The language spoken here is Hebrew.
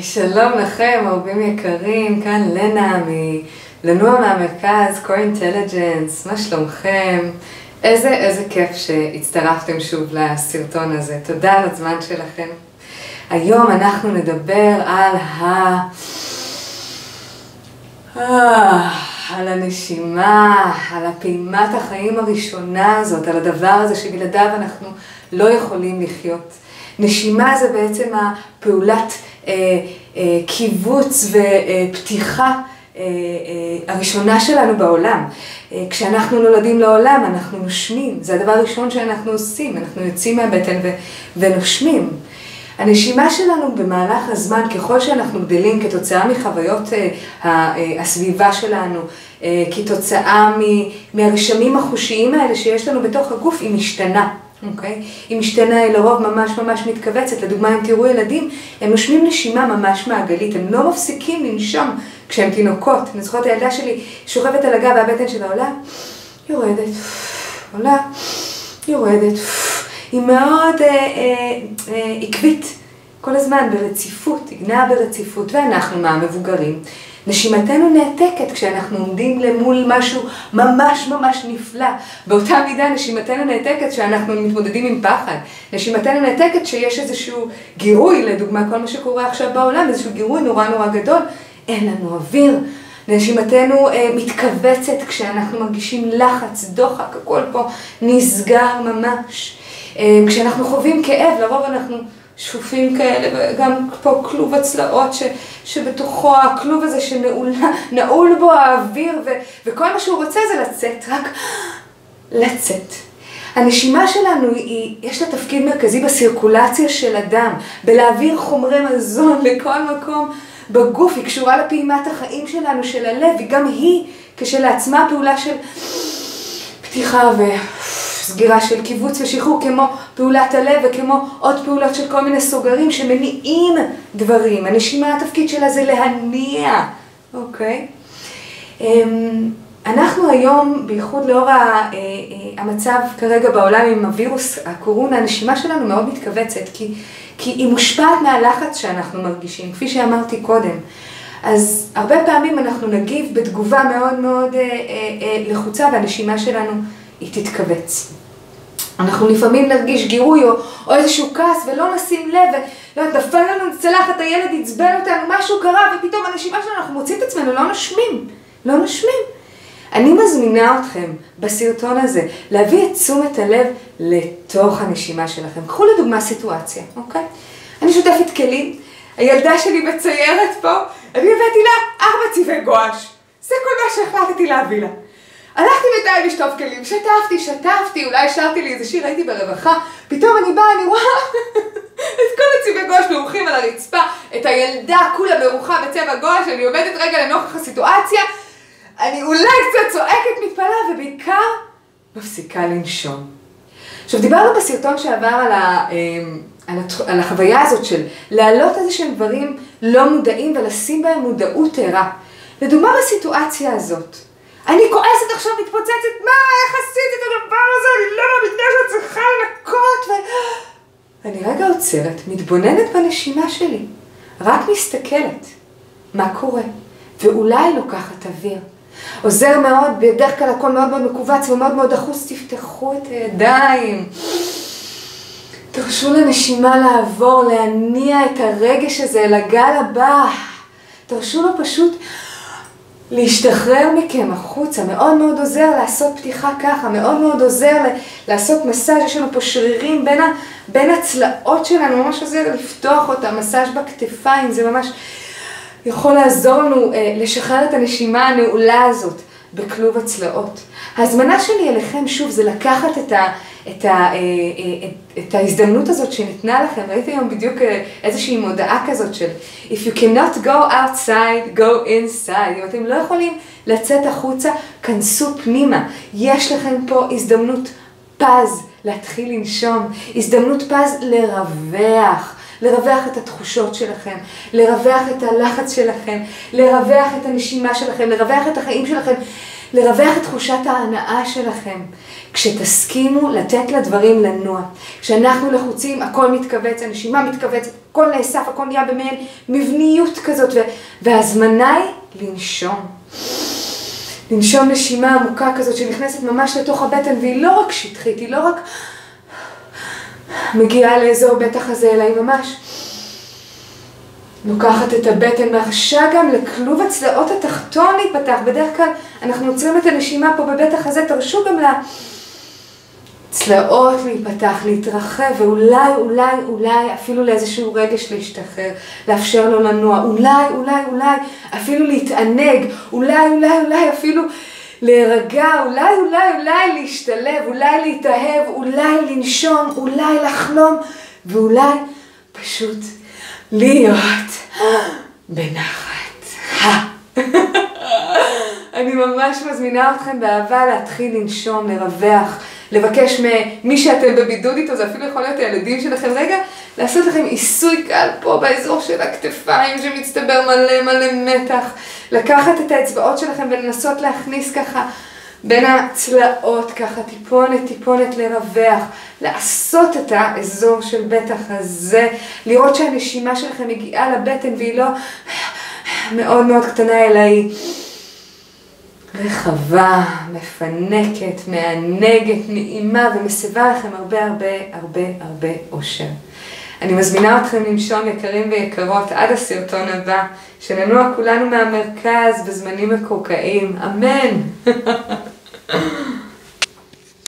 שלום לכם, אהובים יקרים, כאן לנה מלנוע מהמרכז, Core Intelligence, מה שלומכם? איזה כיף שהצטרפתם שוב לסרטון הזה, תודה על הזמן שלכם. היום אנחנו נדבר על הנשימה, על הפעימת החיים הראשונה הזאת, על הדבר הזה שבלעדיו אנחנו לא יכולים לחיות. נשימה זה בעצם הפעולת קיבוץ ופתיחה הראשונה שלנו בעולם. כשאנחנו נולדים לעולם אנחנו נושמים, זה הדבר הראשון שאנחנו עושים, אנחנו יוצאים מהבטן ונושמים. הנשימה שלנו במהלך הזמן, ככל שאנחנו גדלים כתוצאה מחוויות הסביבה שלנו, כתוצאה מהרשמים החושיים האלה שיש לנו בתוך הגוף, היא משתנה. אוקיי? היא משתנה, לרוב ממש מתכווצת. לדוגמה, אם תראו ילדים, הם נושמים נשימה ממש מעגלית, הם לא מפסיקים לנשום כשהם תינוקות. אני זוכרת הילדה שלי שוכבת על הגב והבטן שלה עולה, יורדת, עולה, יורדת. היא מאוד עקבית, כל הזמן ברציפות, היא נעה ברציפות, ואנחנו מהמבוגרים. נשימתנו נעתקת כשאנחנו עומדים למול משהו ממש נפלא. באותה מידה נשימתנו נעתקת כשאנחנו מתמודדים עם פחד. נשימתנו נעתקת כשיש איזשהו גירוי, לדוגמה כל מה שקורה עכשיו בעולם, איזשהו גירוי נורא גדול, אין לנו אוויר. נשימתנו מתכווצת כשאנחנו מרגישים לחץ, דוחק, הכל פה נסגר ממש. כשאנחנו חווים כאב, לרוב אנחנו שפופים כאלה, וגם פה כלוב הצלעות שבתוכו, הכלוב הזה שנעול בו האוויר, וכל מה שהוא רוצה זה לצאת, רק לצאת. הנשימה שלנו, יש לה תפקיד מרכזי בסירקולציה של הדם, בלהעביר חומרי מזון לכל מקום בגוף, היא קשורה לפעימת החיים שלנו, של הלב, וגם היא כשלעצמה פעולה של פתיחה סגירה של קיבוץ ושחרור, כמו פעולת הלב וכמו עוד פעולות של כל מיני סוגרים שמניעים דברים. הנשימה, התפקיד שלה זה להניע, אוקיי? אנחנו היום, בייחוד לאור המצב כרגע בעולם עם הווירוס הקורונה, הנשימה שלנו מאוד מתכווצת, כי היא מושפעת מהלחץ שאנחנו מרגישים, כפי שאמרתי קודם. אז הרבה פעמים אנחנו נגיב בתגובה מאוד לחוצה, והנשימה שלנו היא תתכווץ. אנחנו לפעמים נרגיש גירוי או איזשהו כעס ולא נשים לב, נפל לנו צלחת, הילד יצבן אותנו, משהו קרה ופתאום הנשימה שלנו, אנחנו מוצאים את עצמנו, לא נושמים. אני מזמינה אתכם בסרטון הזה להביא את תשומת הלב לתוך הנשימה שלכם. קחו לדוגמה סיטואציה, אוקיי? אני שותפת כלים, הילדה שלי מציירת פה, אני הבאתי לה 4 צבעי גואש. זה כל מה שהחלטתי להביא לה. הלכתי בינתיים לשטוף כלים, שטפתי, אולי שרתי לי איזה שיר, הייתי ברווחה, פתאום אני באה, אני רואה את כל הצבעי גואש מרוחים על הרצפה, את הילדה כולה מרוחה בצבע גואש, אני עומדת רגע לנוכח הסיטואציה, אני אולי קצת צועקת, מתפעלה, ובעיקר מפסיקה לנשום. עכשיו, דיברנו בסרטון שעבר על החוויה הזאת של להעלות איזשהם דברים לא מודעים ולשים בהם מודעות ערה. לדוגמה בסיטואציה הזאת, אני כועסת עכשיו, מתפוצצת, מה, איך עשית את הדבר הזה? אני לא מאמינה שאת צריכה לנקות אני רגע עוצרת, מתבוננת בנשימה שלי, רק מסתכלת מה קורה, ואולי לוקחת אוויר. עוזר מאוד, בדרך כלל הכל מאוד מכווץ ומאוד דחוס, תפתחו את הידיים. תרשו לנשימה לעבור, להניע את הרגש הזה לגל הבא. תרשו לו פשוט להשתחרר מכם החוצה, מאוד עוזר לעשות פתיחה ככה, מאוד עוזר לעשות מסאז', יש לנו פה שרירים בין הצלעות שלנו, ממש עוזר לפתוח אותה, מסאז' בכתפיים, זה ממש יכול לעזור לנו לשחרר את הנשימה הנעולה הזאת בכלוב הצלעות. ההזמנה שלי אליכם שוב זה לקחת את ההזדמנות הזאת שניתנה לכם. ראיתי היום בדיוק איזושהי מודעה כזאת של If you cannot go outside, go inside. אם אתם לא יכולים לצאת החוצה, כנסו פנימה. יש לכם פה הזדמנות פז להתחיל לנשום, הזדמנות פז לרווח את התחושות שלכם, לרווח את הלחץ שלכם, לרווח את הנשימה שלכם, לרווח את החיים שלכם. לרווח את תחושת ההנאה שלכם. כשתסכימו לתת לדברים לנוע. כשאנחנו לחוצים, הכל מתכווץ, הנשימה מתכווץ, הכל נאסף, הכל נהיה במעין מבניות כזאת, וההזמנה היא לנשום. לנשום נשימה עמוקה כזאת שנכנסת ממש לתוך הבטן, והיא לא רק שטחית, היא לא רק מגיעה לאזור בית החזה, אלא היא ממש לוקחת את הבטן, מרשה גם לכלוב הצלעות התחתון להיפתח. בדרך כלל אנחנו עוצרים את הנשימה פה בבית החזה, תרשו גם לצלעות להיפתח, להתרחב, ואולי אפילו לאיזשהו רגש להשתחרר, לאפשר לו לנוע, אולי אפילו להתענג, אולי אפילו להירגע, אולי להשתלב, אולי להתאהב, אולי לנשום, אולי לחלום, ואולי פשוט להיות בנחת. אני ממש מזמינה אתכם באהבה להתחיל לנשום, לרווח, לבקש ממי שאתם בבידוד איתו, זה אפילו יכול להיות הילדים שלכם, רגע, לעשות לכם עיסוי קל פה באזור של הכתפיים שמצטבר מלא מתח, לקחת את האצבעות שלכם ולנסות להכניס ככה בין הצלעות, ככה טיפונת לרווח, לעשות את האזור של בית החזה, לראות שהנשימה שלכם מגיעה לבטן והיא לא מאוד קטנה, אלא היא רחבה, מפנקת, מענגת, נעימה ומסבה לכם הרבה אושר. אני מזמינה אתכם לנשום יקרים ויקרות עד הסרטון הבא, שננוע כולנו מהמרכז בזמנים מקורקעים. אמן.